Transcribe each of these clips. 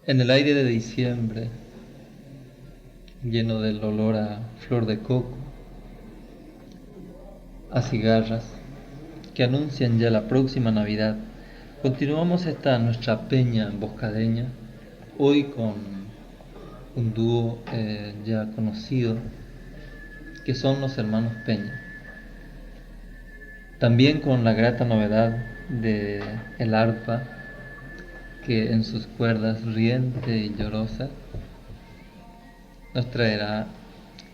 En el aire de diciembre, lleno del olor a flor de coco, a cigarras, que anuncian ya la próxima Navidad, continuamos esta nuestra peña boscadeña, hoy con un dúo ya conocido, que son los hermanos Peña. También con la grata novedad de el arpa, que en sus cuerdas riente y llorosa nos traerá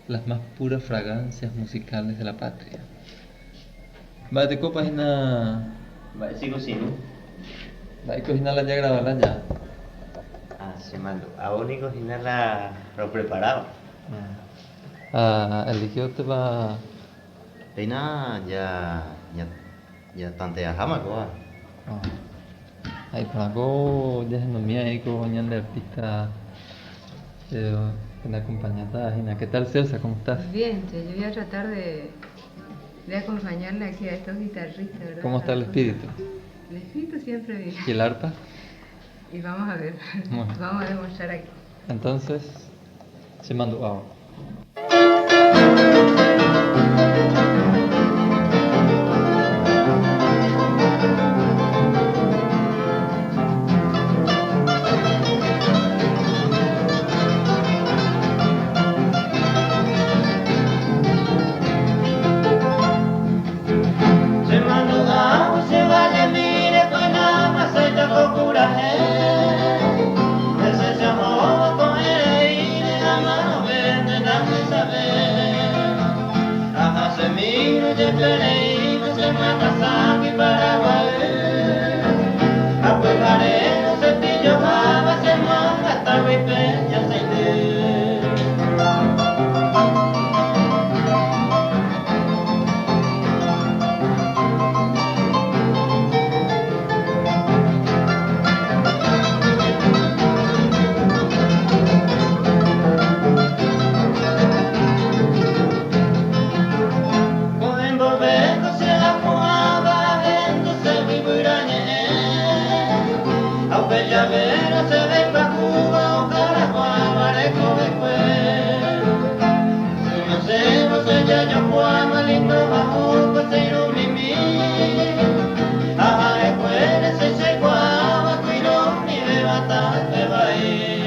las más puras fragancias musicales de la patria. Vale, copas na Vai, sigo sino. vai cocinar la ya grabarla ya. Ah, se mando. A único la lo preparado. Eligió te va Pena ya tantea jama ko. ay para go ya no mía ahí con de artista en acompañada. ¿Qué tal, Celsa? ¿Cómo estás? Bien, che, yo voy a tratar de acompañarle aquí a estos guitarristas, ¿verdad? ¿Cómo está el espíritu? El espíritu siempre bien. ¿Y el arpa? Y vamos a ver, Bueno. vamos a demostrar aquí. Entonces, se mandó agua. Se mando a se vale mire pues nada más se te procura ese se amó con él y de la mano vende dame saber ajá se mira de pereína se mata sangre para Paraguay a pegaré no se pillo java se manga hasta mi peña se le Bellavera se ve pa' Cuba o Caracua, Mareco después. Si no sé, no sé, ya yo Juan, lindo bajo, pues se ilumini. Ajá, escuela, se guava, cuiro, ni de bastante va a ir.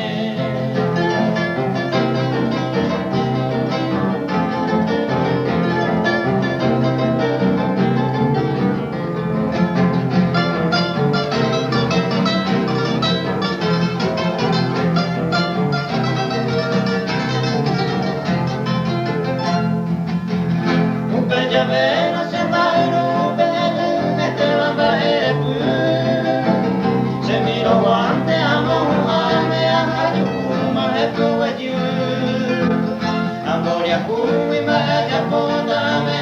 Bellavera se bailó, este bamba se miró guante a mojarme a Jayuma me proveyo amor y acume me ya ponda me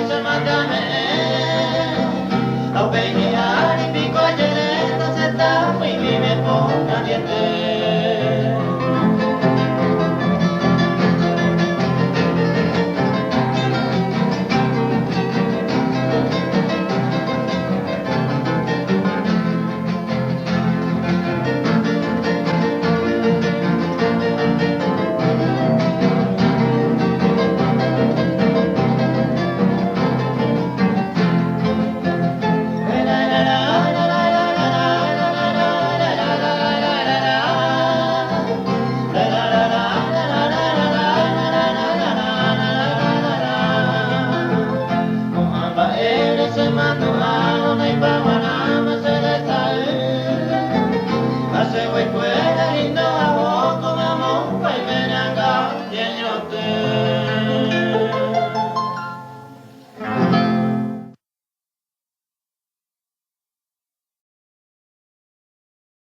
y se mandame a peñar y pico ayer se está muy bien me ponga diente